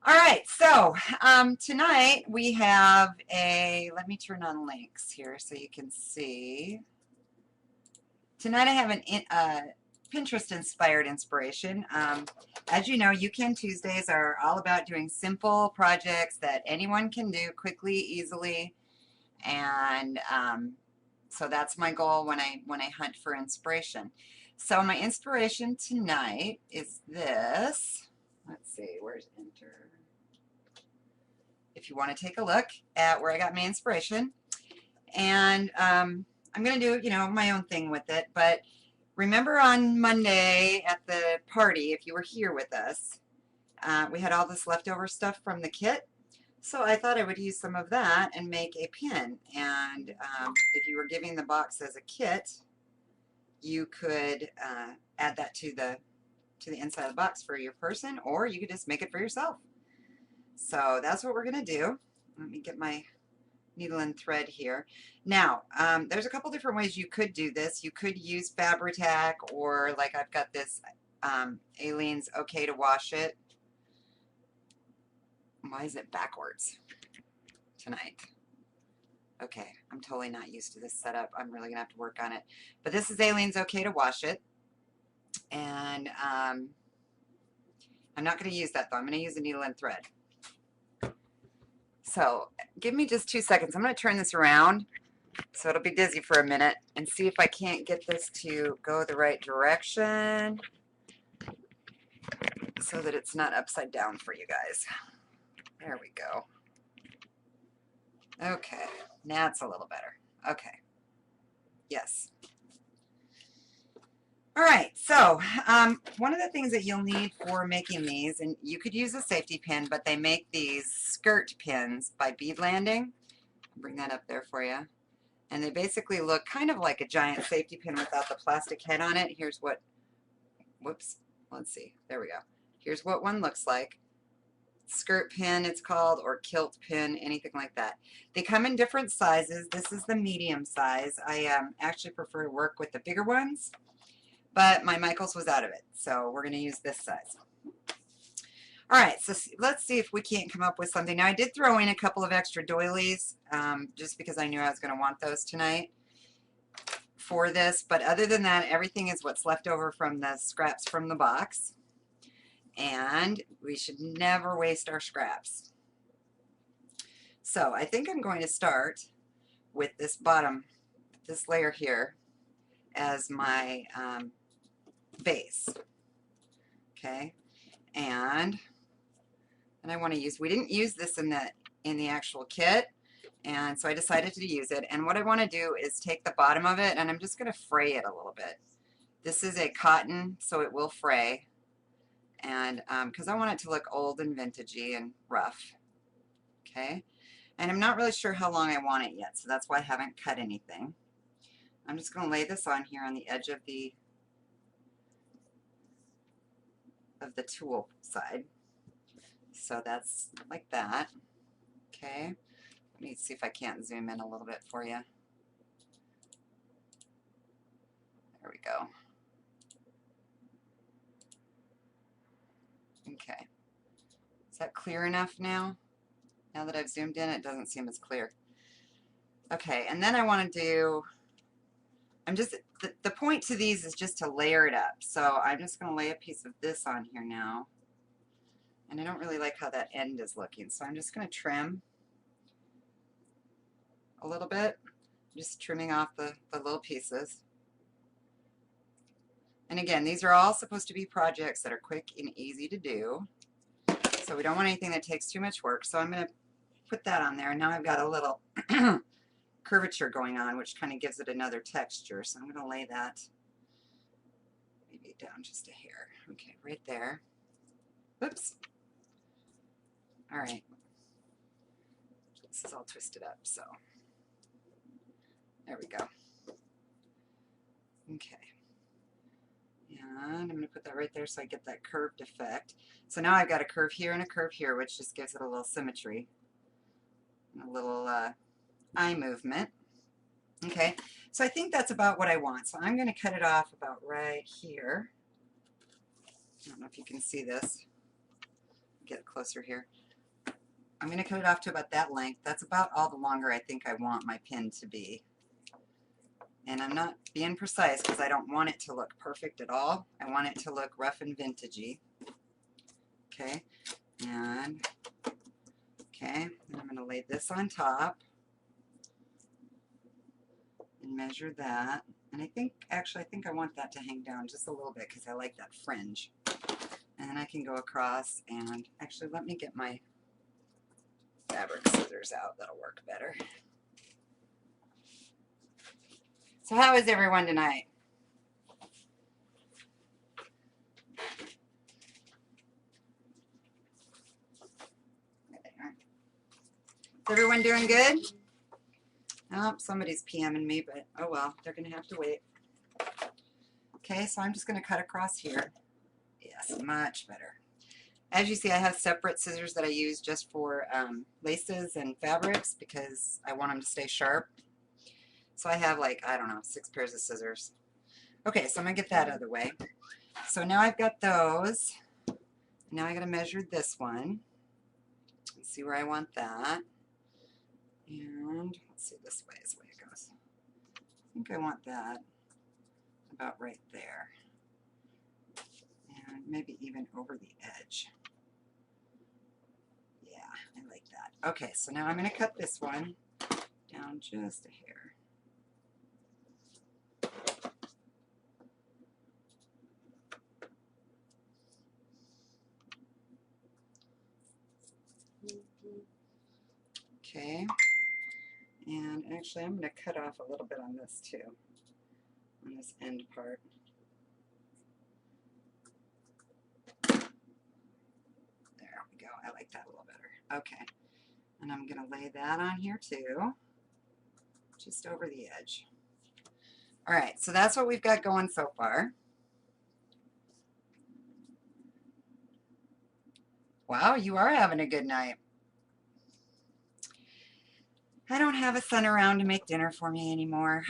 All right, so tonight we have let me turn on links here so you can see. Tonight I have Pinterest-inspired inspiration. As you know, You Can Tuesdays are all about doing simple projects that anyone can do quickly, easily, and so that's my goal when I hunt for inspiration. So my inspiration tonight is this. Let's see, where's enter? If you want to take a look at where I got my inspiration. And I'm going to do, my own thing with it. But remember on Monday at the party, if you were here with us, we had all this leftover stuff from the kit. So I thought I would use some of that and make a pin. And if you were giving the box as a kit, you could add that to the inside of the box for your person, or you could just make it for yourself. So that's what we're going to do. Let me get my needle and thread here. Now, there's a couple different ways you could do this. You could use Fabri-Tac, or like I've got this Aleene's Okay to Wash It. Why is it backwards tonight? Okay, I'm totally not used to this setup. I'm really going to have to work on it. But this is Aleene's Okay to Wash It. And I'm not going to use that, though. I'm going to use a needle and thread. So give me just 2 seconds. I'm going to turn this around so it'll be dizzy for a minute and see if I can't get this to go the right direction so that it's not upside down for you guys. There we go. Okay, now it's a little better. Okay. Yes. All right, so one of the things that you'll need for making these, and you could use a safety pin, but they make these skirt pins by Bead Landing. I'll bring that up there for you. And they basically look kind of like a giant safety pin without the plastic head on it. Here's what, whoops, let's see, there we go. Here's what one looks like. Skirt pin it's called, or kilt pin, anything like that. They come in different sizes. This is the medium size. I actually prefer to work with the bigger ones, but my Michaels was out of it, so we're going to use this size. All right, so let's see if we can't come up with something. Now, I did throw in a couple of extra doilies just because I knew I was going to want those tonight for this, but other than that, everything is what's left over from the scraps from the box, and we should never waste our scraps. So I think I'm going to start with this bottom, this layer here, as my base. Okay, and I want to use, we didn't use this in the actual kit, and so I decided to use it. And what I want to do is take the bottom of it, and I'm just going to fray it a little bit. This is a cotton, so it will fray, and because I want it to look old and vintagey and rough. Okay, and I'm not really sure how long I want it yet, so that's why I haven't cut anything. I'm just going to lay this on here on the edge of the tool side. So that's like that. Okay. Let me see if I can't zoom in a little bit for you. There we go. Okay. Is that clear enough now? Now that I've zoomed in, it doesn't seem as clear. Okay, and then I want to do, the point to these is just to layer it up. So I'm just going to lay a piece of this on here now. And I don't really like how that end is looking, so I'm just going to trim a little bit, just trimming off the little pieces. And again, these are all supposed to be projects that are quick and easy to do, so we don't want anything that takes too much work. So I'm going to put that on there, and now I've got a little curvature going on, which kind of gives it another texture. So I'm going to lay that maybe down just a hair. Okay, right there. Oops. All right. This is all twisted up, so there we go. Okay. And I'm going to put that right there so I get that curved effect. So now I've got a curve here and a curve here, which just gives it a little symmetry and a little eye movement. Okay, so I think that's about what I want. So I'm going to cut it off about right here. I don't know if you can see this. get closer here. I'm going to cut it off to about that length. That's about all the longer I think I want my pin to be. And I'm not being precise because I don't want it to look perfect at all. I want it to look rough and vintagey. Okay, and then I'm going to lay this on top and measure that. And I think, actually, I think I want that to hang down just a little bit because I like that fringe. And then I can go across and, actually, let me get my fabric scissors out. That'll work better. So how is everyone tonight? Is everyone doing good? Oh, somebody's PMing me, but oh well, they're going to have to wait. Okay, so I'm just going to cut across here. Yes, much better. As you see, I have separate scissors that I use just for laces and fabrics because I want them to stay sharp. So I have like, I don't know, 6 pairs of scissors. Okay, so I'm going to get that out of the way. So now I've got those. Now I got to measure this one. Let's see where I want that. And let's see, this way is the way it goes. I think I want that about right there. And maybe even over the edge. Yeah, I like that. Okay, so now I'm going to cut this one down just a hair. Okay, and actually I'm going to cut off a little bit on this too, on this end part. There we go, I like that a little better. Okay, and I'm going to lay that on here too, just over the edge. All right, so that's what we've got going so far. Wow, you are having a good night. I don't have a son around to make dinner for me anymore.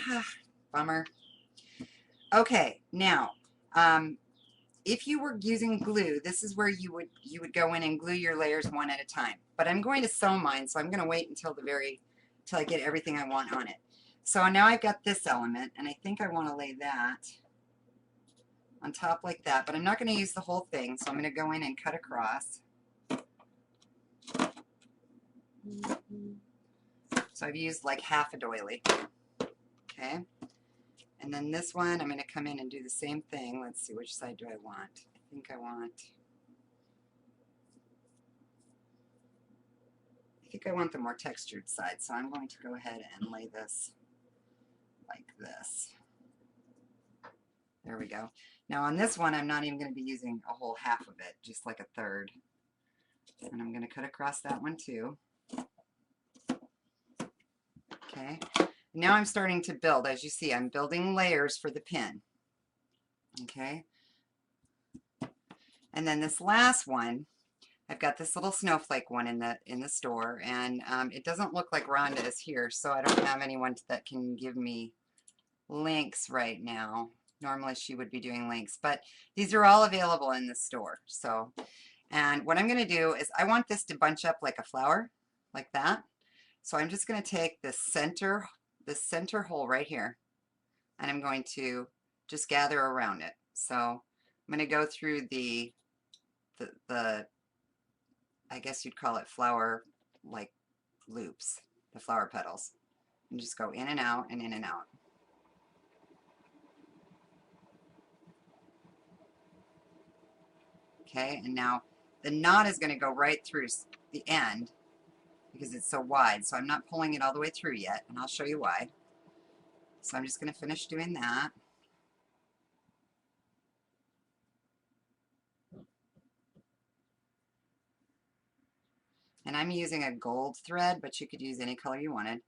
Bummer. Okay, now, if you were using glue, this is where you would go in and glue your layers one at a time. But I'm going to sew mine, so I'm going to wait until till I get everything I want on it. So now I've got this element, and I think I want to lay that on top like that. But I'm not going to use the whole thing, so I'm going to go in and cut across. So I've used like half a doily. Okay. And then this one, I'm going to come in and do the same thing. Let's see, which side do I want? I think I want the more textured side. So I'm going to go ahead and lay this like this. There we go. Now on this one, I'm not even going to be using a whole half of it, just like a third. And I'm going to cut across that one too. Okay, now I'm starting to build. As you see, I'm building layers for the pin. Okay, and then this last one, I've got this little snowflake one in the store, and it doesn't look like Rhonda is here, so I don't have anyone that can give me links right now. Normally she would be doing links, but these are all available in the store. So, and what I'm going to do is I want this to bunch up like a flower, like that. So I'm just going to take this center hole right here, and I'm going to just gather around it. So I'm going to go through the I guess you'd call it flower like loops, the flower petals, and just go in and out and in and out. Okay, and now the knot is going to go right through the end because it's so wide, so I'm not pulling it all the way through yet, and I'll show you why. So I'm just going to finish doing that. And I'm using a gold thread, but you could use any color you wanted.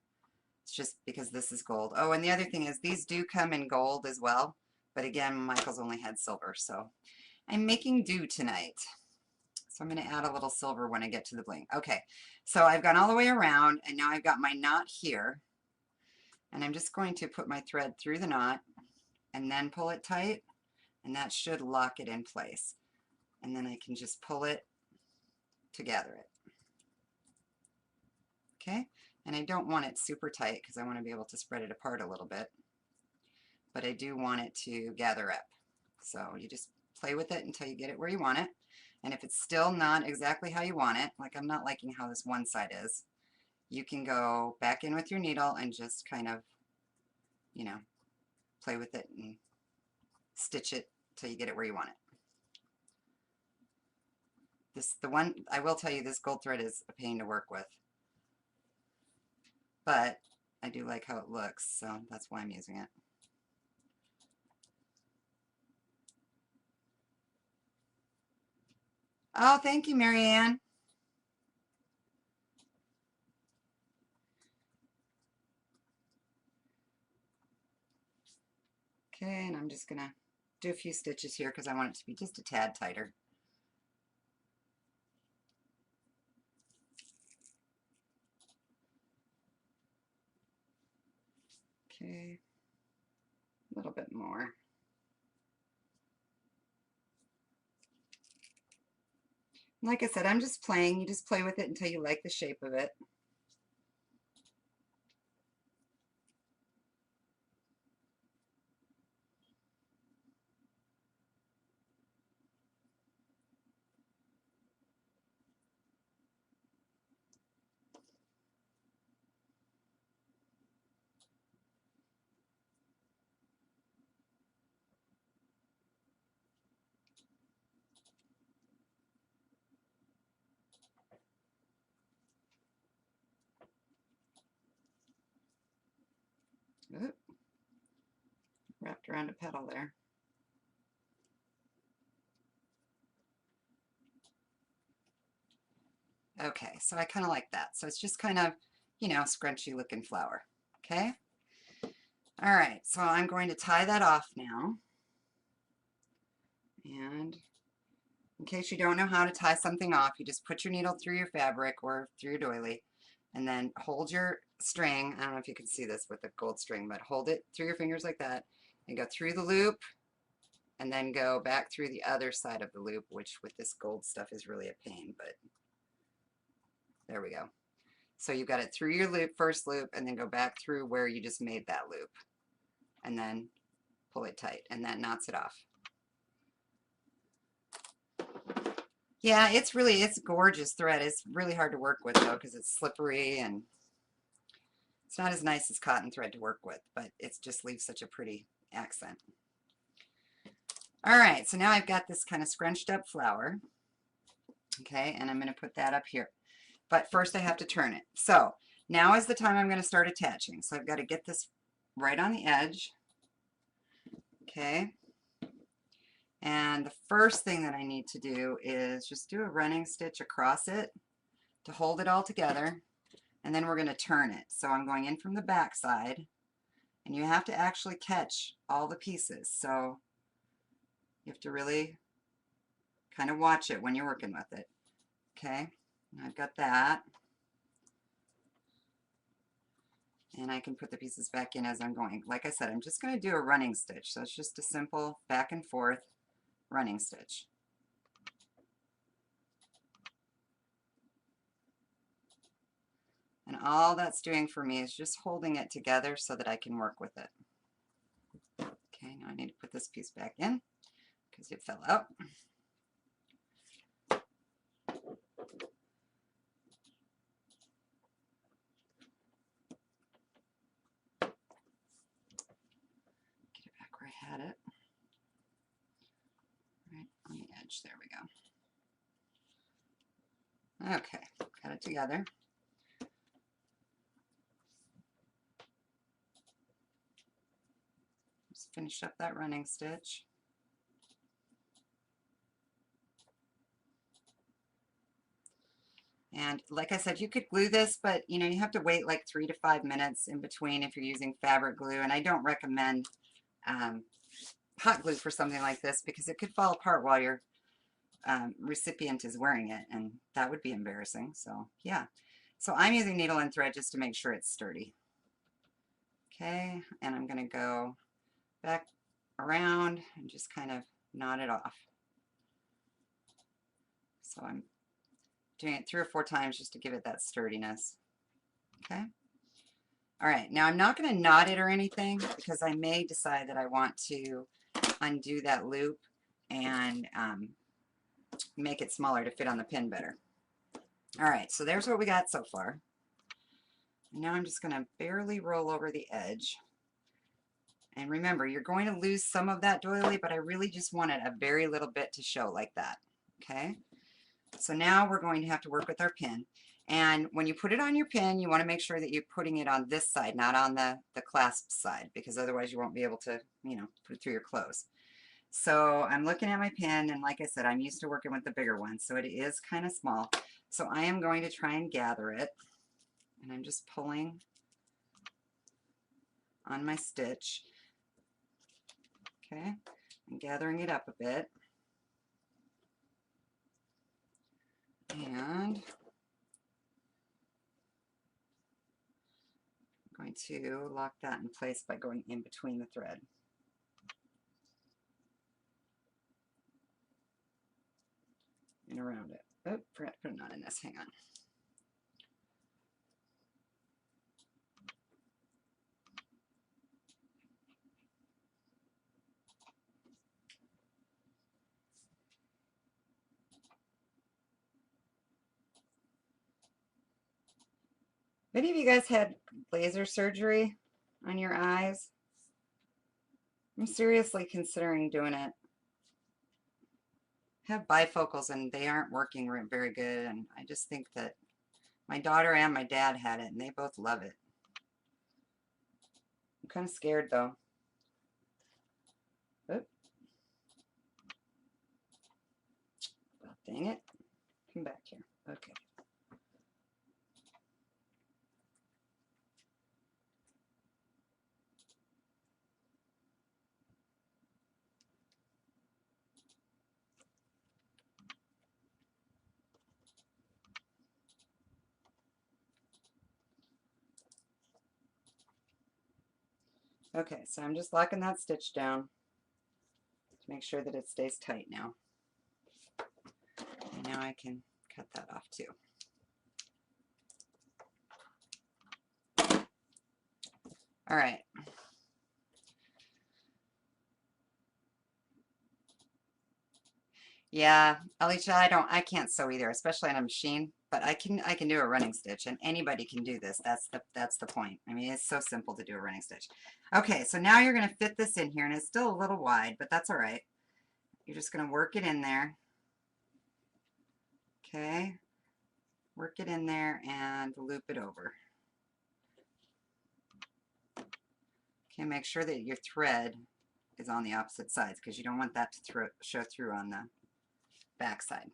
It's just because this is gold. Oh, and the other thing is these do come in gold as well, but again, Michael's only had silver, so I'm making do tonight. So I'm going to add a little silver when I get to the bling. Okay, so I've gone all the way around, and now I've got my knot here. And I'm just going to put my thread through the knot and then pull it tight, and that should lock it in place. And then I can just pull it to gather it. Okay, and I don't want it super tight because I want to be able to spread it apart a little bit, but I do want it to gather up. So you just play with it until you get it where you want it. And if it's still not exactly how you want it, like I'm not liking how this one side is, you can go back in with your needle and just kind of, you know, play with it and stitch it till you get it where you want it. The one, I will tell you, this gold thread is a pain to work with, but I do like how it looks, so that's why I'm using it. Oh, thank you, Marianne. Okay, and I'm just gonna do a few stitches here because I want it to be just a tad tighter. Okay, a little bit more. Like I said, I'm just playing. You just play with it until you like the shape of it. Oop, wrapped around a petal there. Okay, so I kind of like that. So it's just kind of, you know, scrunchy looking flower. Okay. All right, so I'm going to tie that off now. And in case you don't know how to tie something off, you just put your needle through your fabric or through your doily and then hold your string. I don't know if you can see this with the gold string, but hold it through your fingers like that and go through the loop and then go back through the other side of the loop, which with this gold stuff is really a pain, but there we go. So you've got it through your loop, first loop, and then go back through where you just made that loop and then pull it tight, and that knots it off. Yeah, it's gorgeous thread. It's really hard to work with though because it's slippery and it's not as nice as cotton thread to work with, but it just leaves such a pretty accent. All right, so now I've got this kind of scrunched up flower. Okay, and I'm going to put that up here. But first I have to turn it. So now is the time I'm going to start attaching. So I've got to get this right on the edge. Okay. And the first thing that I need to do is just do a running stitch across it to hold it all together. And then we're going to turn it. So I'm going in from the back side. And you have to actually catch all the pieces. So you have to really kind of watch it when you're working with it. Okay. And I've got that. And I can put the pieces back in as I'm going. Like I said, I'm just going to do a running stitch. So it's just a simple back and forth running stitch. And all that's doing for me is just holding it together so that I can work with it. Okay, now I need to put this piece back in because it fell out. Get it back where I had it. Right on the edge, there we go. Okay, got it together. Just finish up that running stitch. And like I said, you could glue this, but you know, you have to wait like 3 to 5 minutes in between if you're using fabric glue. And I don't recommend hot glue for something like this because it could fall apart while your recipient is wearing it, and that would be embarrassing. So yeah, so I'm using needle and thread just to make sure it's sturdy. Okay, and I'm going to go back around and just kind of knot it off. So I'm doing it 3 or 4 times just to give it that sturdiness. Okay. All right, now I'm not going to knot it or anything because I may decide that I want to undo that loop and make it smaller to fit on the pin better. All right, so there's what we got so far. And now I'm just going to barely roll over the edge. And remember, you're going to lose some of that doily, but I really just wanted a very little bit to show like that. Okay, so now we're going to have to work with our pin. And when you put it on your pin, you want to make sure that you're putting it on this side, not on the clasp side, because otherwise you won't be able to, you know, put it through your clothes. So I'm looking at my pin, and like I said, I'm used to working with the bigger one, so it is kind of small. So I am going to try and gather it, and I'm just pulling on my stitch. Okay, I'm gathering it up a bit. And I'm going to lock that in place by going in between the thread. And around it. Oh, forgot to put a knot in this. Hang on. Many of you guys had laser surgery on your eyes? I'm seriously considering doing it. I have bifocals and they aren't working very good, and I just think that my daughter and my dad had it and they both love it. I'm kind of scared though. Oop. Well, dang it. Come back here. Okay. Okay, so I'm just locking that stitch down to make sure that it stays tight now. And now I can cut that off too. All right. Yeah, Alicia, I can't sew either, especially on a machine, but I can do a running stitch, and anybody can do this. That's the point. I mean, it's so simple to do a running stitch. Okay, so now you're going to fit this in here, and it's still a little wide, but that's all right. You're just going to work it in there. Okay, work it in there and loop it over. Okay, make sure that your thread is on the opposite sides because you don't want that to show through on the back side.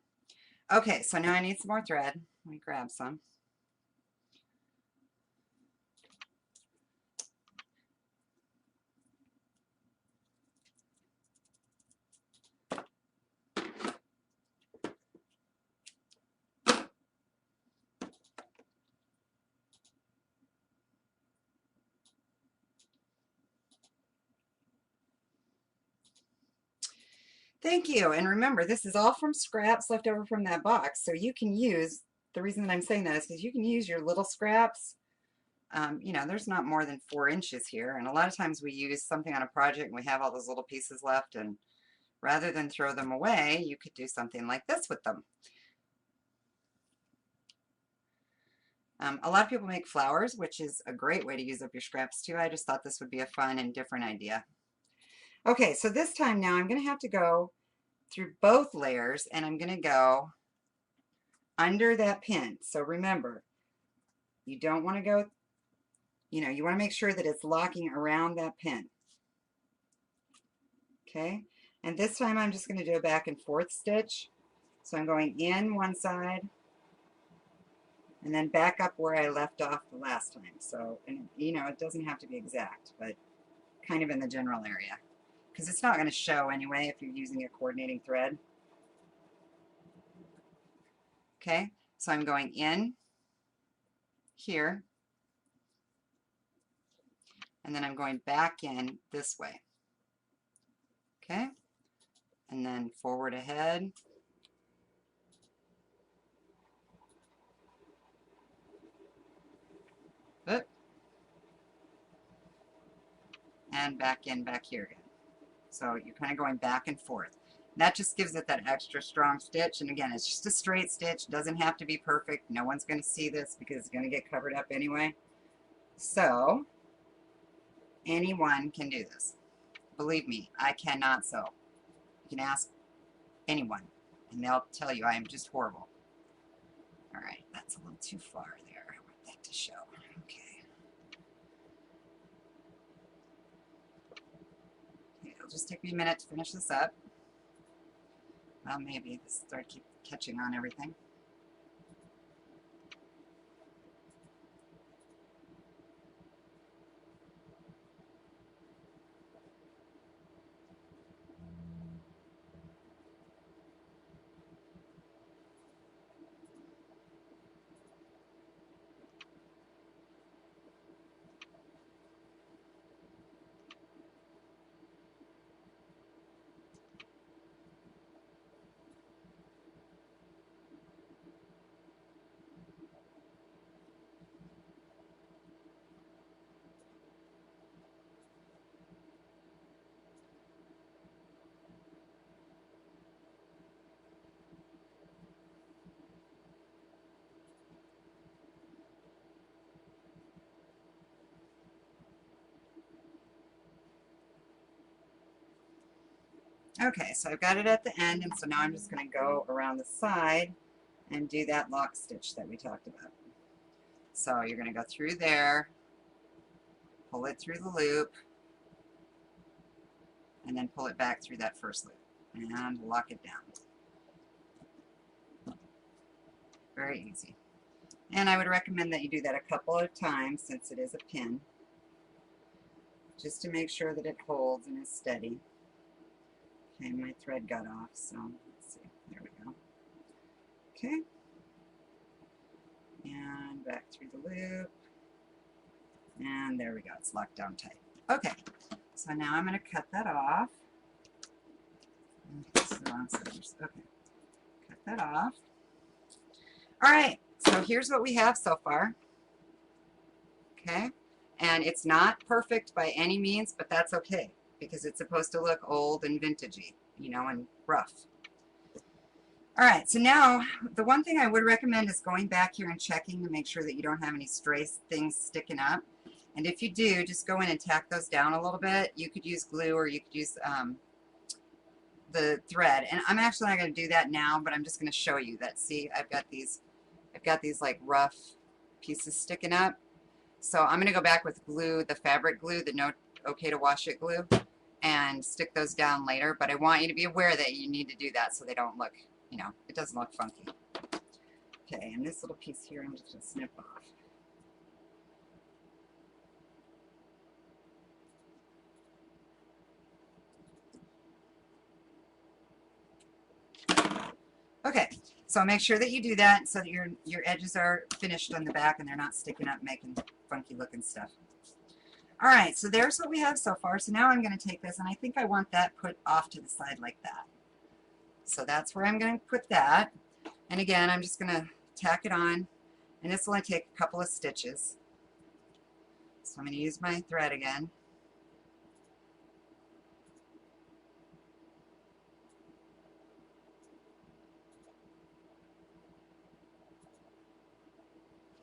Okay, so now I need some more thread. Let me grab some. Thank you. And remember, this is all from scraps left over from that box. So you can use, the reason that I'm saying that is because you can use your little scraps. You know, there's not more than 4 inches here. And a lot of times we use something on a project and we have all those little pieces left. And rather than throw them away, you could do something like this with them. A lot of people make flowers, which is a great way to use up your scraps too. I just thought this would be a fun and different idea. Okay, so this time now I'm going to have to go through both layers, and I'm going to go under that pin. So remember, you don't want to go, you know, you want to make sure that it's locking around that pin. Okay, and this time I'm just going to do a back and forth stitch. So I'm going in one side and then back up where I left off the last time. So, and you know, it doesn't have to be exact, but kind of in the general area, because it's not going to show anyway if you're using a coordinating thread. Okay, so I'm going in here, and then I'm going back in this way. Okay, and then forward ahead, Oop, and back in, back here again. So you're kind of going back and forth. That just gives it that extra strong stitch. And again, it's just a straight stitch. It doesn't have to be perfect. No one's going to see this because it's going to get covered up anyway. So anyone can do this. Believe me, I cannot sew. You can ask anyone and they'll tell you I am just horrible. All right, that's a little too far there. I want that to show. Okay. Okay, it'll just take me a minute to finish this up. Well, maybe this start keep catching on everything. Okay, so I've got it at the end, and so now I'm just going to go around the side and do that lock stitch that we talked about. So you're going to go through there, pull it through the loop, and then pull it back through that first loop and lock it down. Very easy. And I would recommend that you do that a couple of times since it is a pin, just to make sure that it holds and is steady. Okay, my thread got off, so let's see. There we go. Okay. And back through the loop. And there we go. It's locked down tight. Okay. So now I'm going to cut that off. This is the wrong scissors. Okay. Cut that off. All right. So here's what we have so far. Okay. And it's not perfect by any means, but that's okay because it's supposed to look old and vintagey, you know, and rough. All right, so now the one thing I would recommend is going back here and checking to make sure that you don't have any stray things sticking up. And if you do, just go in and tack those down a little bit. You could use glue or you could use the thread. And I'm actually not going to do that now, but I'm just going to show you that. See, I've got these like rough pieces sticking up. So I'm going to go back with glue, the fabric glue, the no okay to wash it glue, and stick those down later. But I want you to be aware that you need to do that so they don't look, you know, it doesn't look funky. Okay, and this little piece here I'm just going to snip off. Okay, so make sure that you do that so that your edges are finished on the back and they're not sticking up making funky looking stuff. All right, so there's what we have so far. So now I'm going to take this, and I think I want that put off to the side like that. So that's where I'm going to put that. And again, I'm just going to tack it on, and this will only take a couple of stitches. So I'm going to use my thread again.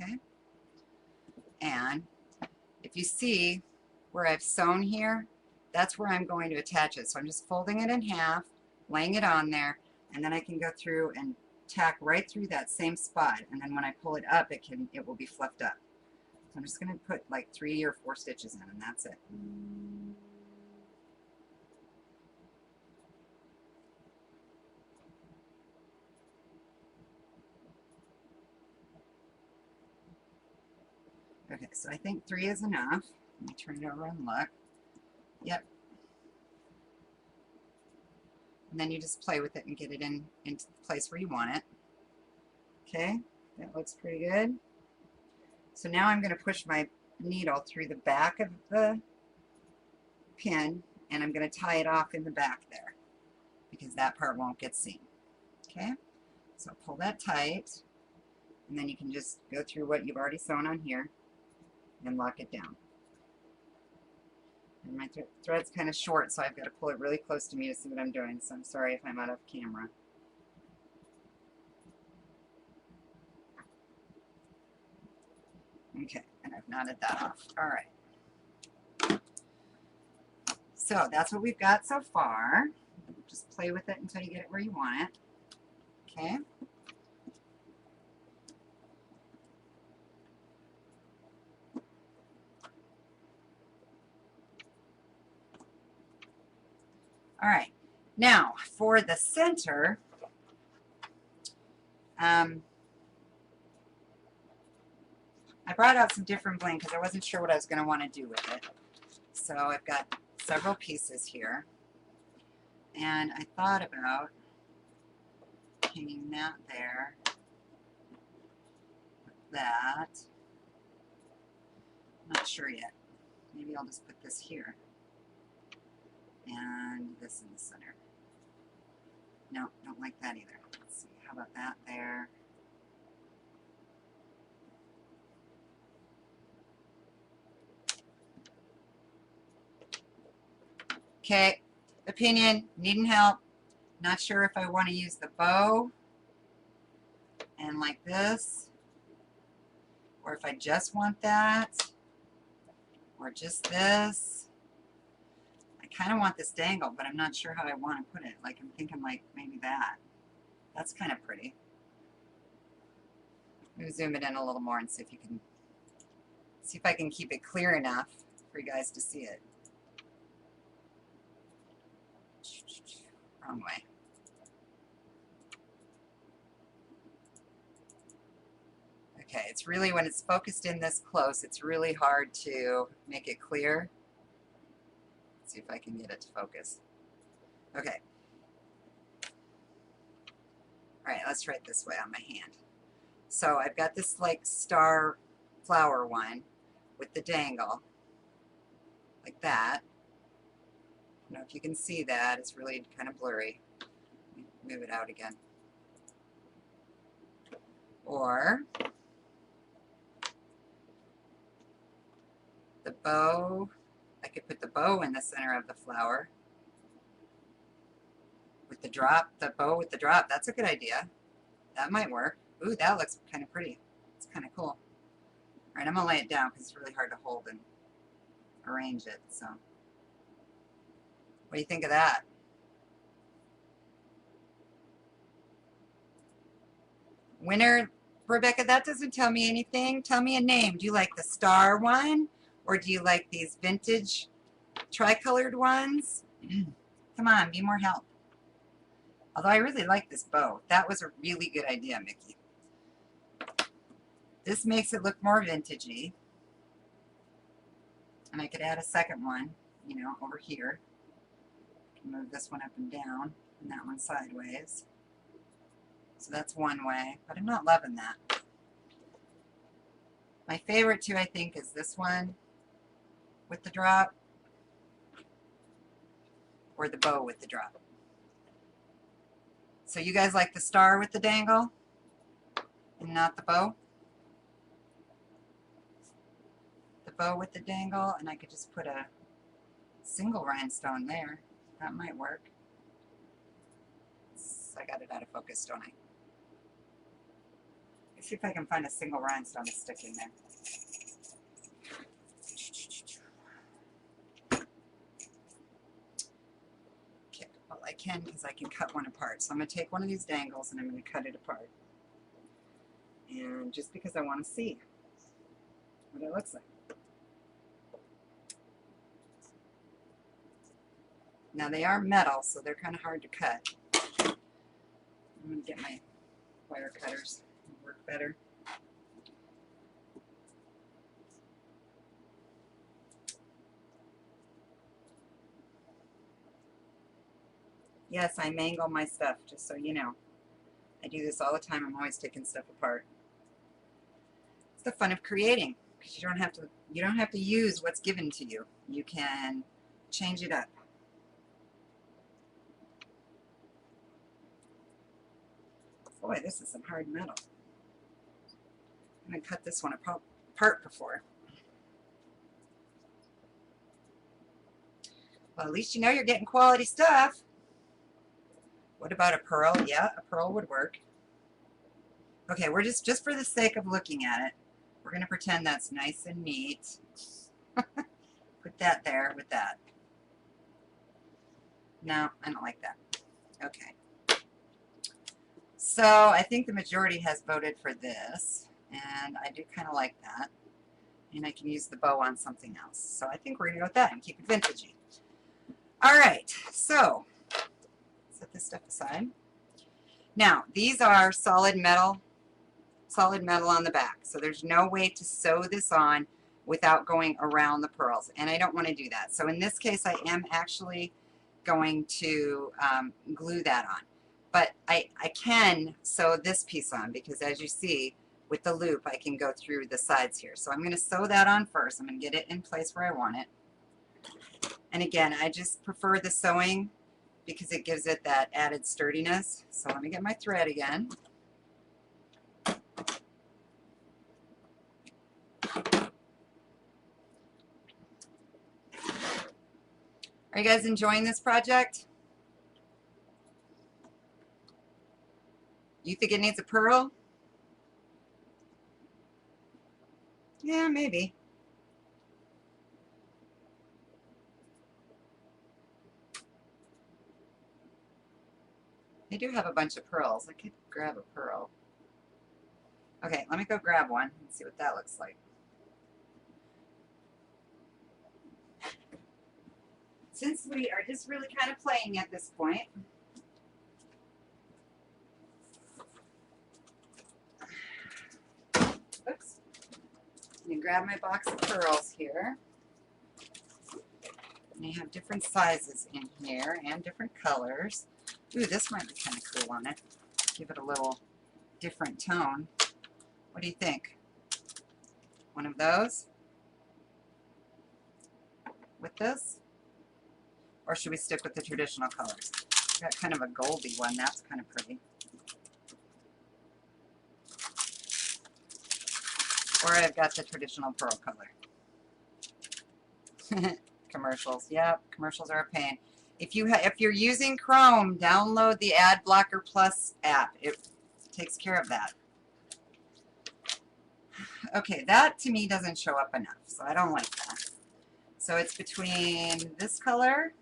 Okay. And if you see where I've sewn here, that's where I'm going to attach it. So I'm just folding it in half, laying it on there, and then I can go through and tack right through that same spot. And then when I pull it up, it will be fluffed up. So I'm just going to put like 3 or 4 stitches in, and that's it. Okay, so I think 3 is enough. Let me turn it over and look. Yep. And then you just play with it and get it into the place where you want it. Okay, that looks pretty good. So now I'm going to push my needle through the back of the pin, and I'm going to tie it off in the back there because that part won't get seen. Okay, so pull that tight, and then you can just go through what you've already sewn on here. and lock it down. And my thread's kind of short, so I've got to pull it really close to me to see what I'm doing, so I'm sorry if I'm out of camera. Okay, and I've knotted that off. All right. So that's what we've got so far. Just play with it until you get it where you want it. Okay. All right. Now, for the center, I brought out some different bling because I wasn't sure what I was going to want to do with it. So I've got several pieces here. And I thought about hanging that there, that. I'm not sure yet. Maybe I'll just put this here. And this in the center. No, don't like that either. Let's see, how about that there? Okay, opinion, needing help. Not sure if I want to use the bow and like this, or if I just want that, or just this. I kind of want this dangle, but I'm not sure how I want to put it. Like, I'm thinking like maybe that. That's kind of pretty. Let me zoom it in a little more and see if you can, see if I can keep it clear enough for you guys to see it. Wrong way. Okay, it's really, when it's focused in this close, it's really hard to make it clear. Let's see if I can get it to focus. Okay. All right, let's try it this way on my hand. So I've got this like star flower one with the dangle, like that. I don't know if you can see that. It's really kind of blurry. Move it out again. Or the bow, I could put the bow in the center of the flower with the drop, the bow with the drop. That's a good idea. That might work. Ooh, that looks kind of pretty. It's kind of cool. All right, I'm going to lay it down because it's really hard to hold and arrange it. So, what do you think of that? Winner, Rebecca, that doesn't tell me anything. Tell me a name. Do you like the star one, or do you like these vintage tricolored ones? Come on, be more help. Although I really like this bow. That was a really good idea, Mickey. This makes it look more vintagey. And I could add a second one, you know, over here. I can move this one up and down, and that one sideways. So that's one way, but I'm not loving that. My favorite too, I think, is this one with the drop, or the bow with the drop. So you guys like the star with the dangle and not the bow? The bow with the dangle, and I could just put a single rhinestone there. That might work. I got it out of focus, don't I? Let's see if I can find a single rhinestone to stick in there. Okay, well I can, because I can cut one apart. So I'm going to take one of these dangles and I'm going to cut it apart. And just because I want to see what it looks like. Now they are metal, so they're kind of hard to cut. I'm going to get my wire cutters. It'll work better. Yes, I mangle my stuff, just so you know. I do this all the time. I'm always taking stuff apart. It's the fun of creating, because you don't have to use what's given to you. You can change it up. Boy, this is some hard metal. I'm going to cut this one apart before. Well, at least you know you're getting quality stuff. What about a pearl? Yeah, a pearl would work. Okay, we're just for the sake of looking at it, we're going to pretend that's nice and neat. Put that there with that. No, I don't like that. Okay. So I think the majority has voted for this, and I do kind of like that. And I can use the bow on something else. So I think we're going to go with that and keep it vintagey. All right, so set this stuff aside. Now, these are solid metal on the back. So there's no way to sew this on without going around the pearls. And I don't want to do that. So in this case, I am actually going to glue that on. But I can sew this piece on because as you see, with the loop, I can go through the sides here. So I'm going to sew that on first. I'm going to get it in place where I want it. And again, I just prefer the sewing because it gives it that added sturdiness. So let me get my thread again. Are you guys enjoying this project? You think it needs a pearl? Yeah, maybe. They do have a bunch of pearls. I could grab a pearl. Okay, let me go grab one and see what that looks like. Since we are just really kind of playing at this point, oops, I'm going to grab my box of pearls here. And they have different sizes in here and different colors. Ooh, this might be kind of cool on it. Give it a little different tone. What do you think? One of those? With this? Or should we stick with the traditional colors? I've got kind of a goldy one. That's kind of pretty. Or I've got the traditional pearl color. Commercials. Yep, commercials are a pain. If you're using Chrome, download the Ad Blocker Plus app. It takes care of that. Okay, that to me doesn't show up enough, so I don't like that. So it's between this color,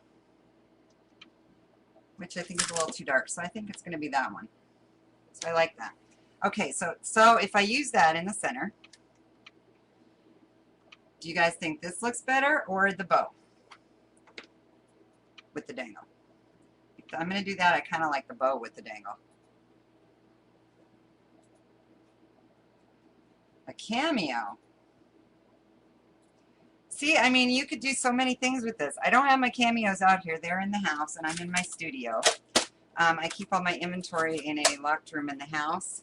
which I think is a little too dark, so I think it's going to be that one. So I like that. Okay, so if I use that in the center, do you guys think this looks better or the bow with the dangle? If I'm going to do that, I kind of like the bow with the dangle. A cameo. See, I mean, you could do so many things with this. I don't have my cameos out here. They're in the house, and I'm in my studio. I keep all my inventory in a locked room in the house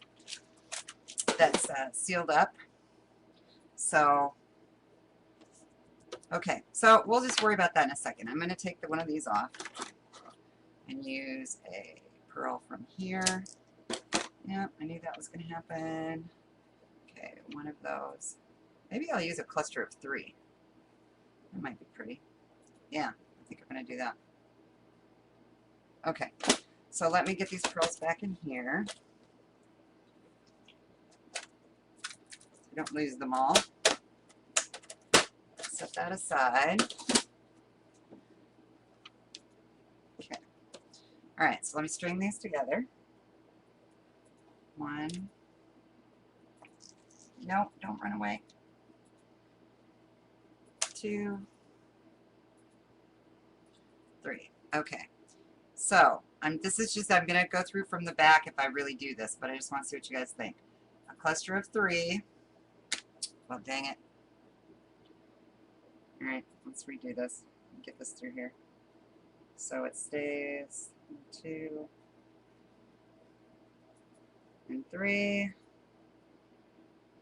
that's sealed up. So, okay. So we'll just worry about that in a second. I'm going to take one of these off and use a pearl from here. Yep, I knew that was going to happen. Okay, one of those. Maybe I'll use a cluster of 3. That might be pretty. Yeah, I think I'm going to do that. Okay, so let me get these pearls back in here. So don't lose them all. Set that aside. Okay. All right, so let me string these together. 1. Nope, don't run away. 2, 3. Okay. So this is just, I'm going to go through from the back if I really do this, but I just want to see what you guys think. A cluster of 3. Well, dang it. All right, let's redo this. Get this through here. So it stays 2 and 3.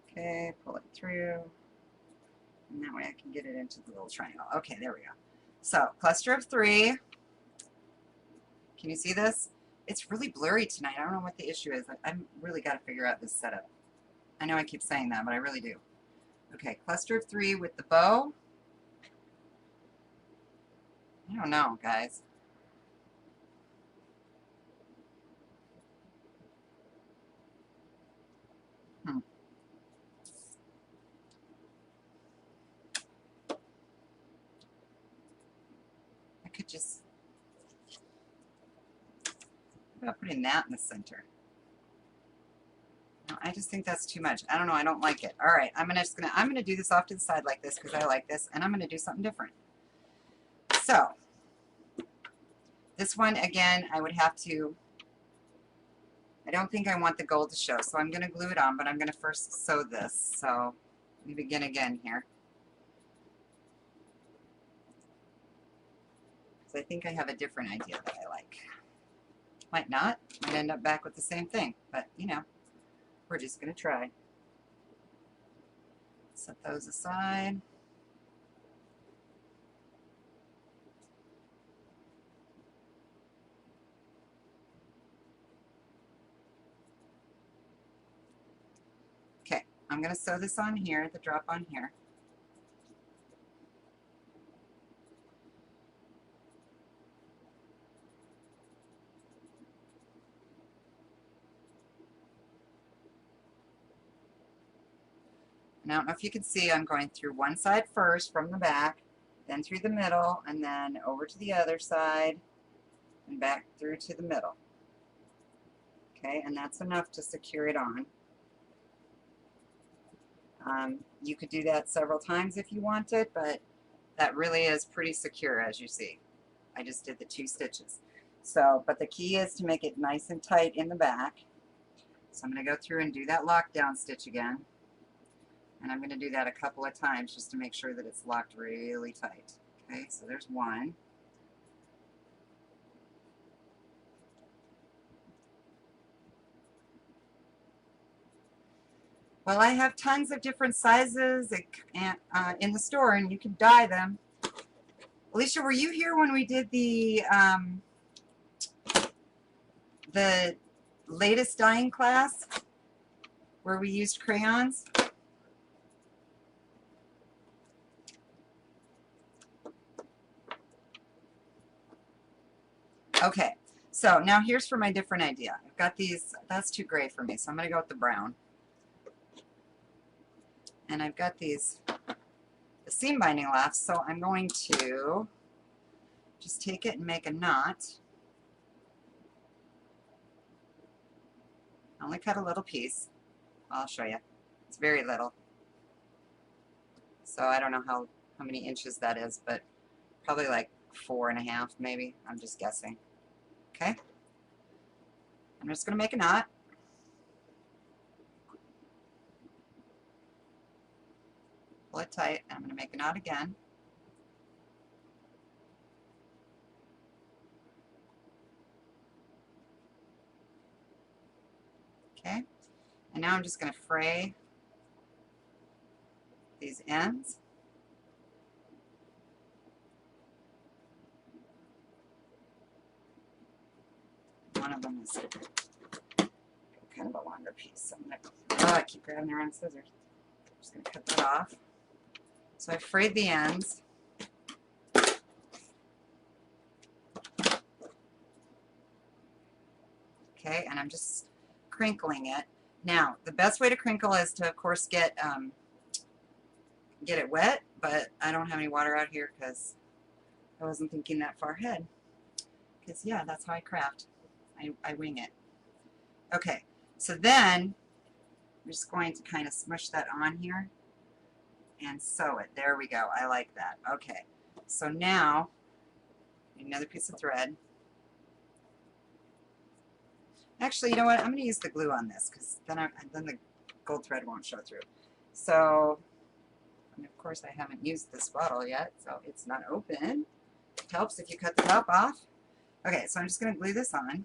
Okay, pull it through. And that way I can get it into the little triangle. Okay, there we go. So, cluster of 3. Can you see this? It's really blurry tonight. I don't know what the issue is. I've really got to figure out this setup. I know I keep saying that, but I really do. Okay, cluster of 3 with the bow. I don't know, guys. Hmm. I could just, how about putting that in the center? No, I just think that's too much. I don't know. I don't like it. All right, I'm gonna do this off to the side like this because I like this, and I'm gonna do something different. So this one again, I would have to. I don't think I want the gold to show, so I'm gonna glue it on. But I'm gonna first sew this. So let me begin again here. So I think I have a different idea that I like. Might not. Might end up back with the same thing, but you know, we're just gonna try. Set those aside. Okay, I'm going to sew this on here, the drop on here. And I don't know if you can see, I'm going through one side first from the back, then through the middle, and then over to the other side, and back through to the middle. Okay, and that's enough to secure it on. You could do that several times if you wanted, but that really is pretty secure, as you see. I just did the 2 stitches. So, but the key is to make it nice and tight in the back. So I'm going to go through and do that lockdown stitch again. And I'm going to do that a couple of times just to make sure that it's locked really tight. Okay, so there's one. Well, I have tons of different sizes in the store, and you can dye them. Alicia, were you here when we did the latest dyeing class where we used crayons? Okay, so now here's for my different idea. I've got these, that's too gray for me, so I'm going to go with the brown. And I've got these the seam binding left, so I'm going to just take it and make a knot. I only cut a little piece. I'll show you. It's very little. So I don't know how many inches that is, but probably like 4.5 maybe. I'm just guessing. Okay. I'm just going to make a knot. Pull it tight, and I'm going to make a knot again. Okay. And now I'm just going to fray these ends. One of them is kind of a longer piece. So I'm going to, I keep grabbing the wrong scissors. I'm just going to cut that off. So I frayed the ends. Okay, and I'm just crinkling it. Now, the best way to crinkle is to, of course, get it wet, but I don't have any water out here because I wasn't thinking that far ahead. Because, yeah, that's how I craft. I wing it. Okay, so then I'm just going to kind of smush that on here and sew it. There we go. I like that. Okay, so now another piece of thread. Actually, you know what? I'm going to use the glue on this because then the gold thread won't show through. So, and of course, I haven't used this bottle yet, so it's not open. It helps if you cut the top off. Okay, so I'm just going to glue this on.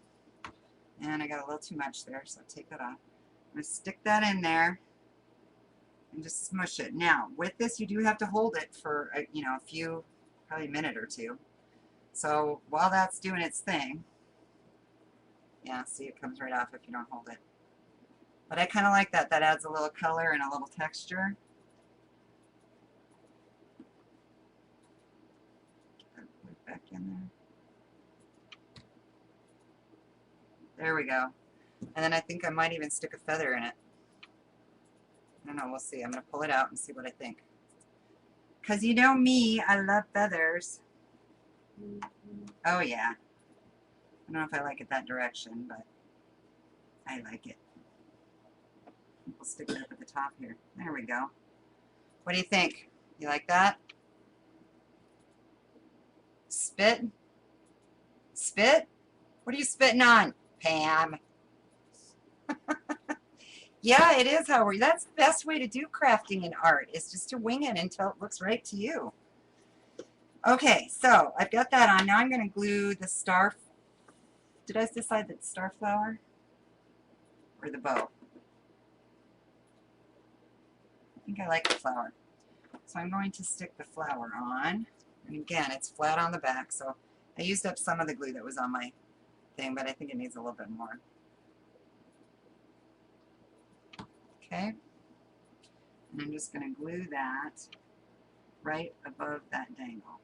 And I got a little too much there, so take that off. I'm going to stick that in there and just smush it. Now, with this, you do have to hold it for, you know, a few, probably a minute or two. So while that's doing its thing, yeah, see, it comes right off if you don't hold it. But I kind of like that. That adds a little color and a little texture. Put it back There we go. And then I think I might even stick a feather in it. I don't know, we'll see. I'm going to pull it out and see what I think. Because you know me, I love feathers. Oh yeah. I don't know if I like it that direction, but I like it. We'll stick it up at the top here. There we go. What do you think? You like that? Spit? Spit? What are you spitting on, Pam? Yeah, it is, Howard. That's the best way to do crafting in art, is just to wing it until it looks right to you. Okay, so I've got that on. Now I'm going to glue the star. Did I decide that star flower or the bow? I think I like the flower. So I'm going to stick the flower on. And again, it's flat on the back, so I used up some of the glue that was on my thing, but I think it needs a little bit more. Okay, and I'm just going to glue that right above that dangle.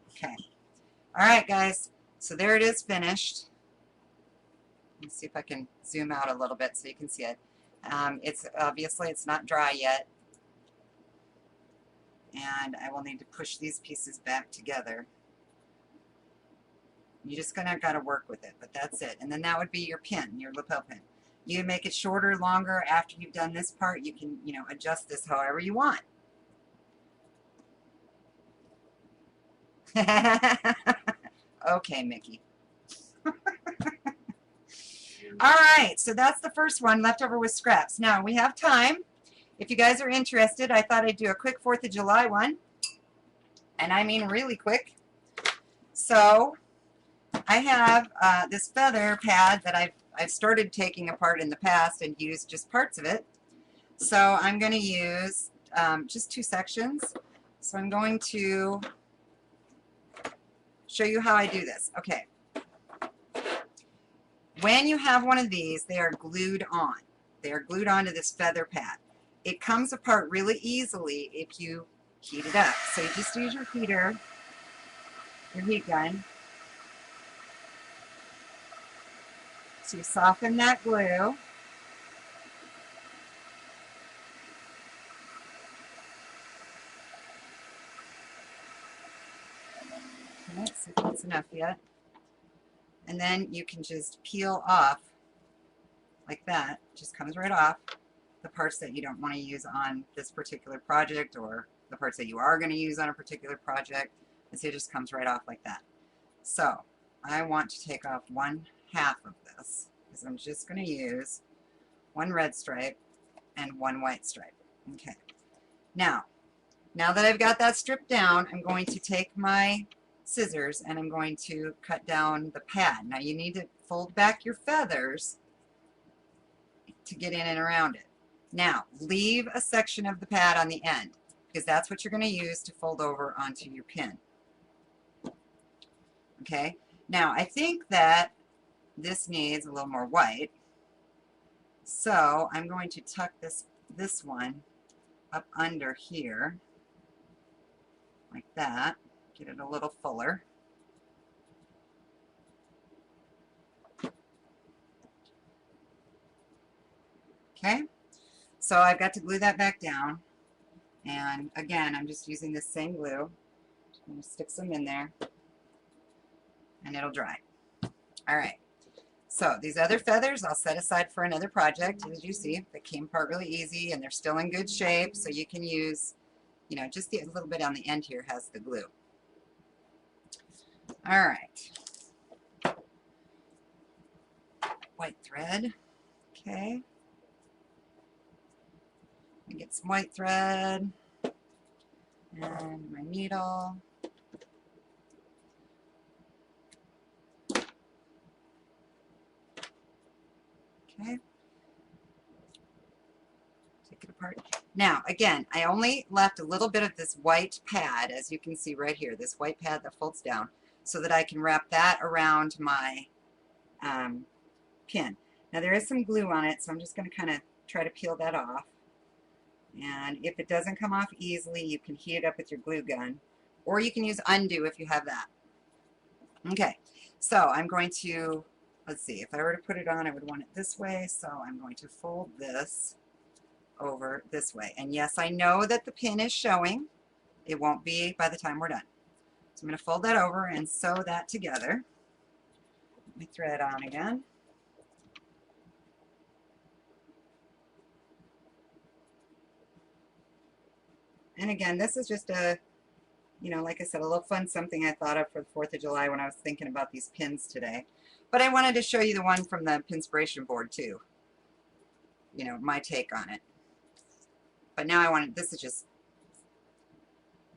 Okay, all right guys, so there it is finished. Let's see if I can zoom out a little bit so you can see it. It's obviously it's not dry yet, and I will need to push these pieces back together. You're just gotta work with it, but that's it. And then that would be your pin, your lapel pin. You can make it shorter, longer. After you've done this part, you can, you know, adjust this however you want. Okay, Mickey. All right, so that's the first one, leftover with scraps. Now we have time. If you guys are interested, I thought I'd do a quick 4th of July one, and I mean really quick. So I have this feather pad that I've started taking apart in the past and used just parts of it. So I'm going to use just 2 sections. So I'm going to show you how I do this. Okay. When you have one of these, they are glued on. They are glued onto this feather pad. It comes apart really easily if you heat it up. So you just use your heater, your heat gun, to soften that glue. Let's see if that's enough yet. And then you can just peel off like that. Just comes right off the parts that you don't want to use on this particular project, or the parts that you are going to use on a particular project. And so it just comes right off like that. So I want to take off 1/2 of this, because I'm just going to use 1 red stripe and 1 white stripe. Okay. Now that I've got that stripped down, I'm going to take my scissors and I'm going to cut down the pad. Now you need to fold back your feathers to get in and around it. Now leave a section of the pad on the end, because that's what you're going to use to fold over onto your pin. Okay, now I think that this needs a little more white, so I'm going to tuck this one up under here like that. Get it a little fuller. Okay, so I've got to glue that back down, and again I'm just using this same glue. I'm going to stick some in there and it'll dry. Alright, so these other feathers I'll set aside for another project. As you see, they came apart really easy and they're still in good shape, so you can use, you know, just a little bit on the end here has the glue. Alright, white thread. Okay, I get some white thread and my needle. Okay, take it apart. Now again, I only left a little bit of this white pad, as you can see right here, this white pad that folds down, so that I can wrap that around my pin. Now there is some glue on it, so I'm just going to kind of try to peel that off. And if it doesn't come off easily, you can heat it up with your glue gun, or you can use undo if you have that. Okay, so I'm going to, let's see, if I were to put it on, I would want it this way, so I'm going to fold this over this way. And yes, I know that the pin is showing. It won't be by the time we're done. So I'm going to fold that over and sew that together. Let me thread on again. And again, this is just a, you know, like I said, a little fun something I thought of for the 4th of July when I was thinking about these pins today. But I wanted to show you the one from the Pinspiration board too. You know, my take on it. But now I wanted, this is just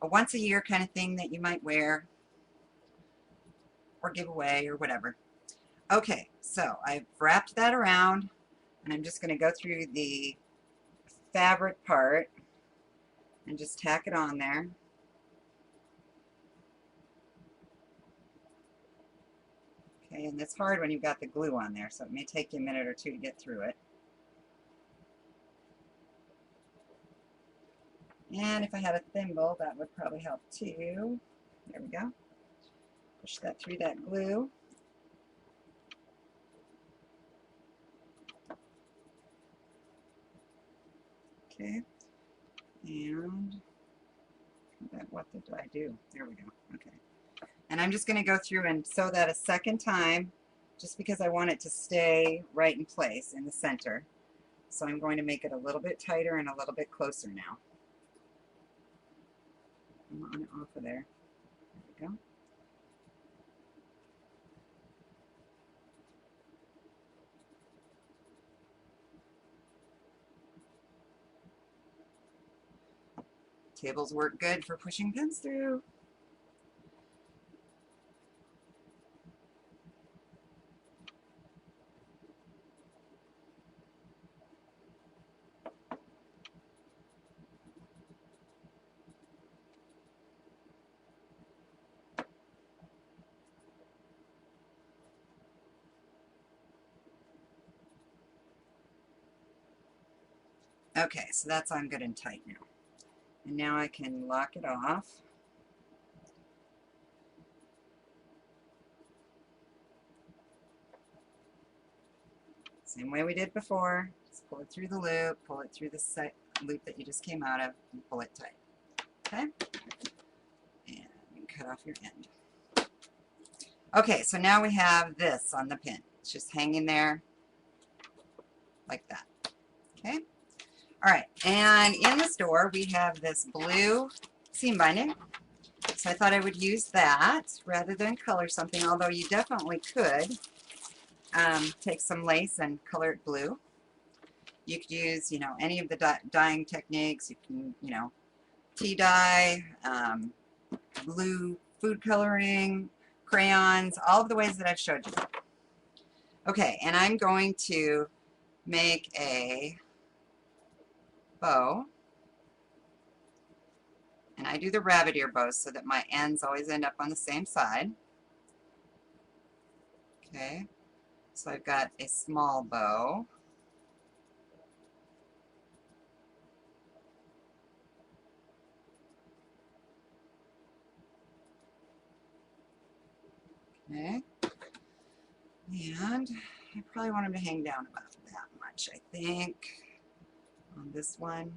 a once a year kind of thing that you might wear or give away or whatever. Okay, so I've wrapped that around and I'm just going to go through the fabric part and just tack it on there. Okay, and it's hard when you've got the glue on there, so it may take you a minute or two to get through it. And if I had a thimble, that would probably help too. There we go. Push that through that glue. Okay, and what did I do? There we go. Okay. And I'm just going to go through and sew that a second time just because I want it to stay right in place in the center. So I'm going to make it a little bit tighter and a little bit closer now. I'm on and off of there. There we go. Tables work good for pushing pins through. Okay, so that's on good and tight now. And now I can lock it off. Same way we did before. Just pull it through the loop, pull it through the loop that you just came out of, and pull it tight. Okay? And you cut off your end. Okay, so now we have this on the pin. It's just hanging there like that. Okay? All right, and in the store we have this blue seam binding. So I thought I would use that rather than color something, although you definitely could take some lace and color it blue. You could use, you know, any of the dyeing techniques. You can, you know, tea dye, blue food coloring, crayons, all of the ways that I've showed you. Okay, and I'm going to make a bow. And I do the rabbit ear bows so that my ends always end up on the same side. Okay, so I've got a small bow. Okay, and I probably want them to hang down about that much, I think, on this one.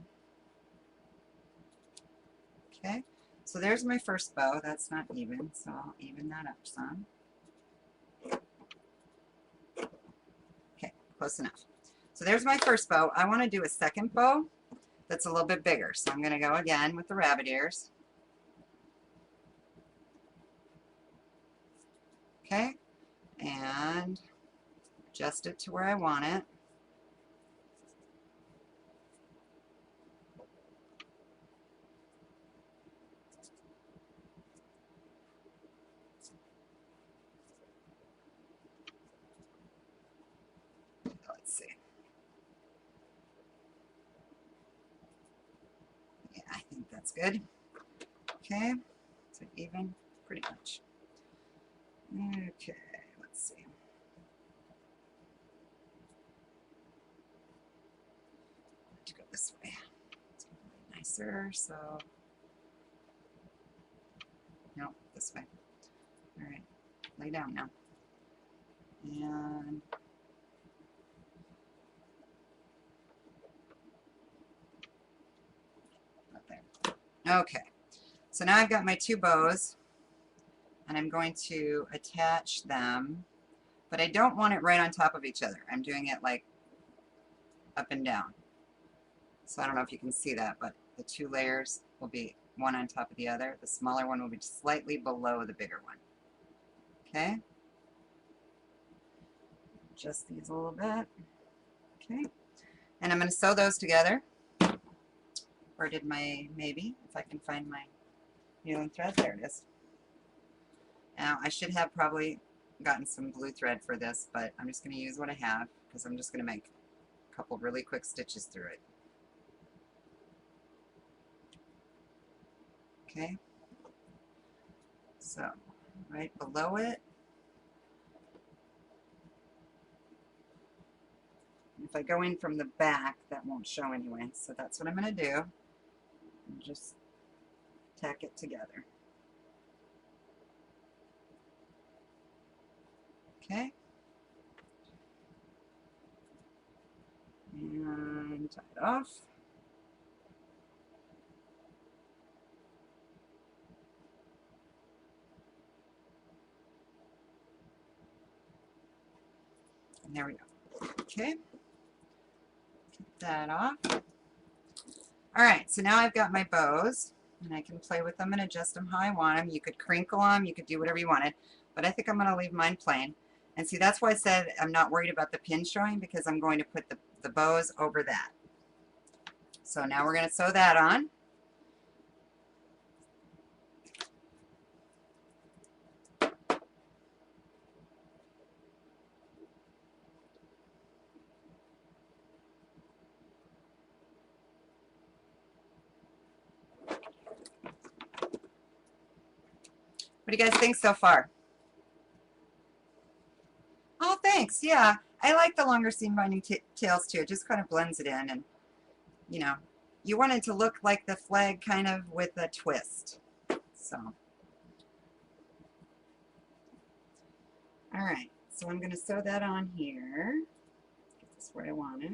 Okay, so there's my first bow. That's not even, so I'll even that up some. Okay, close enough. So there's my first bow. I want to do a second bow that's a little bit bigger. So I'm going to go again with the rabbit ears. Okay, and adjust it to where I want it. Let's see. Yeah, I think that's good. Okay, so even, pretty much. Okay, let's see. To go this way. It's really nicer, so this way. All right, lay down now. And up there. Okay, so now I've got my two bows, and I'm going to attach them, but I don't want it right on top of each other. I'm doing it like up and down. So I don't know if you can see that, but the two layers will be one on top of the other. The smaller one will be slightly below the bigger one. Okay? Adjust these a little bit. Okay? And I'm going to sew those together. Where did my, maybe, if I can find my needle and thread, there it is. Now I should have probably gotten some blue thread for this, but I'm just going to use what I have because I'm just going to make a couple really quick stitches through it. Okay, so right below it, if I go in from the back, that won't show anyway, so that's what I'm going to do, and just tack it together. Okay, and tie it off. And there we go. Okay, get that off. All right, so now I've got my bows, and I can play with them and adjust them how I want them. You could crinkle them, you could do whatever you wanted, but I think I'm going to leave mine plain. And see, that's why I said I'm not worried about the pin showing, because I'm going to put the bows over that. So now we're going to sew that on. What do you guys think so far? Oh, thanks. Yeah, I like the longer seam binding tails too. It just kind of blends it in, and you know, you want it to look like the flag kind of with a twist. So, all right. So I'm going to sew that on here. Get this where I want it.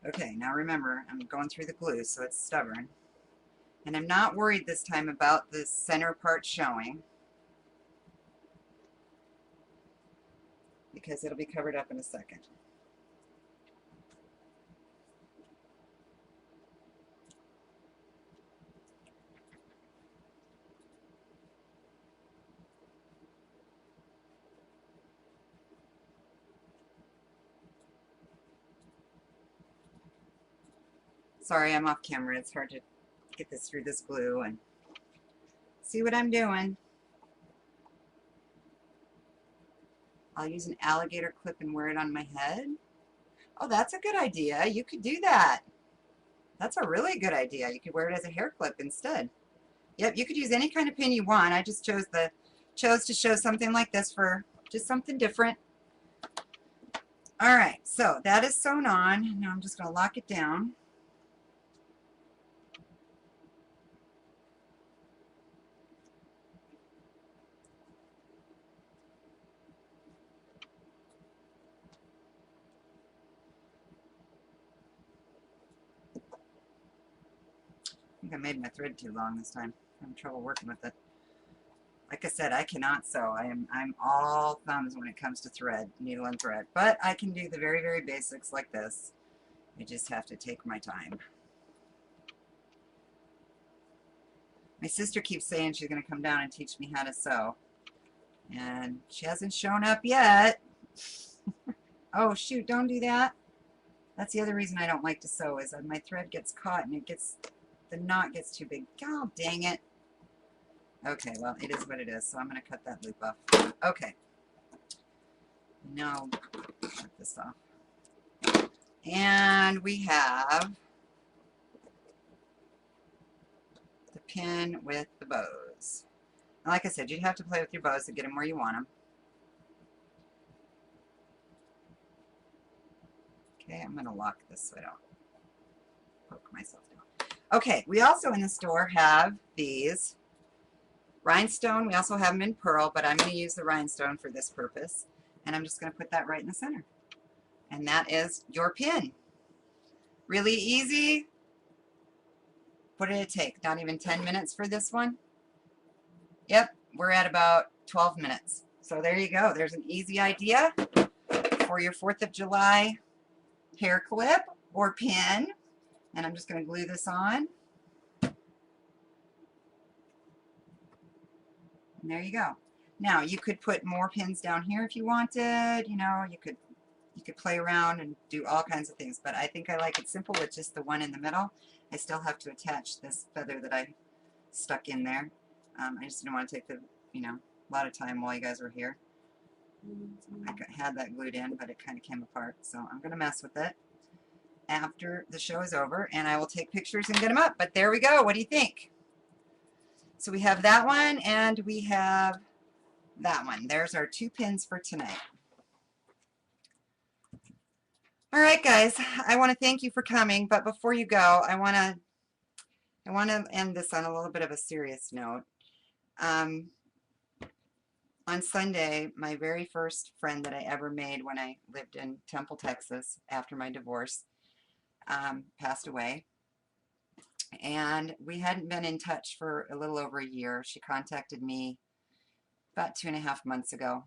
Okay, now remember, I'm going through the glue, so it's stubborn. And I'm not worried this time about the center part showing, because it'll be covered up in a second. Sorry, I'm off camera. It's hard to get this through this glue and see what I'm doing. I'll use an alligator clip and wear it on my head. Oh, that's a good idea. You could do that. That's a really good idea. You could wear it as a hair clip instead. Yep, you could use any kind of pin you want. I just chose to show something like this for just something different. All right, so that is sewn on. Now I'm just going to lock it down. I think I made my thread too long this time. I'm having trouble working with it. Like I said, I cannot sew. I'm all thumbs when it comes to thread, needle and thread. But I can do the very, very basics like this. I just have to take my time. My sister keeps saying she's going to come down and teach me how to sew. And she hasn't shown up yet. Oh, shoot, don't do that. That's the other reason I don't like to sew, is that my thread gets caught and the knot gets too big. God dang it. Okay, well, it is what it is, so I'm going to cut that loop off. Okay. Now, cut this off. And we have the pin with the bows. And like I said, you'd have to play with your bows to get them where you want them. Okay, I'm going to lock this so I don't poke myself down. Okay, we also in the store have these rhinestone. We also have them in pearl, but I'm going to use the rhinestone for this purpose. And I'm just going to put that right in the center. And that is your pin. Really easy. What did it take? Not even 10 minutes for this one? Yep, we're at about 12 minutes. So there you go. There's an easy idea for your 4th of July hair clip or pin. And I'm just going to glue this on. And there you go. Now you could put more pins down here if you wanted. You know, you could play around and do all kinds of things, but I think I like it simple with just the one in the middle. I still have to attach this feather that I stuck in there. I just didn't want to take a lot of time while you guys were here. I had that glued in, but it kind of came apart, so I'm going to mess with it after the show is over, and I will take pictures and get them up. But there we go. What do you think? So we have that one, and we have that one. There's our 2 pins for tonight. All right, guys, I want to thank you for coming, but before you go, I want to end this on a little bit of a serious note. On Sunday, my very first friend that I ever made when I lived in Temple, Texas, after my divorce, passed away. And we hadn't been in touch for a little over a year. She contacted me about 2.5 months ago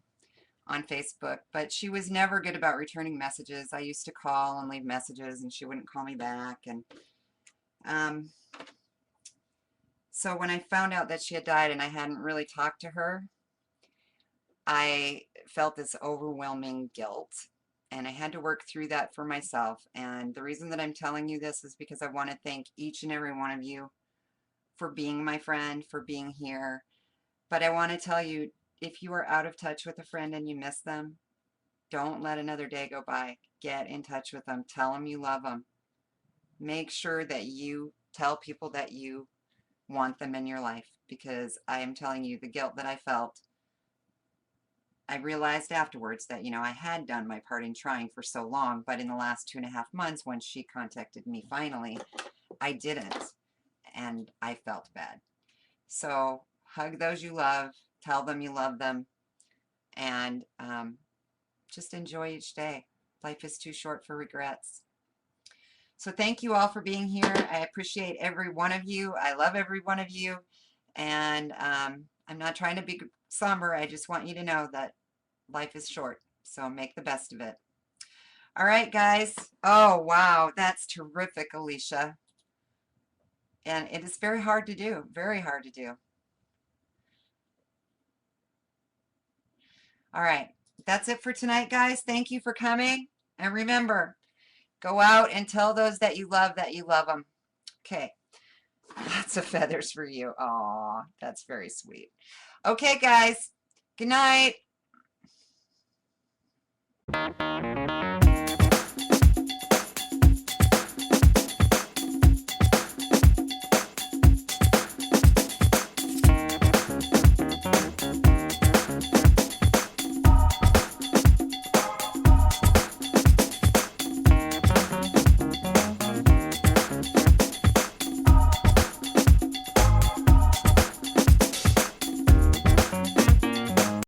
on Facebook, but she was never good about returning messages. I used to call and leave messages, and she wouldn't call me back. And so when I found out that she had died and I hadn't really talked to her, I felt this overwhelming guilt, and I had to work through that for myself. And the reason that I'm telling you this is because I want to thank each and every one of you for being my friend, for being here. But I want to tell you, if you are out of touch with a friend and you miss them, don't let another day go by. Get in touch with them. Tell them you love them. Make sure that you tell people that you want them in your life, because I am telling you, the guilt that I felt, I realized afterwards that, I had done my part in trying for so long, but in the last 2.5 months when she contacted me finally, I didn't, and I felt bad. So hug those you love, tell them you love them, and just enjoy each day. Life is too short for regrets. So thank you all for being here. I appreciate every one of you. I love every one of you. And I'm not trying to be somber. I just want you to know that life is short. So make the best of it. All right, guys. Oh, wow. That's terrific, Alicia. And it is very hard to do. Very hard to do. All right. That's it for tonight, guys. Thank you for coming. And remember, go out and tell those that you love them. Okay. Lots of feathers for you. Aw, that's very sweet. Okay, guys. Good night.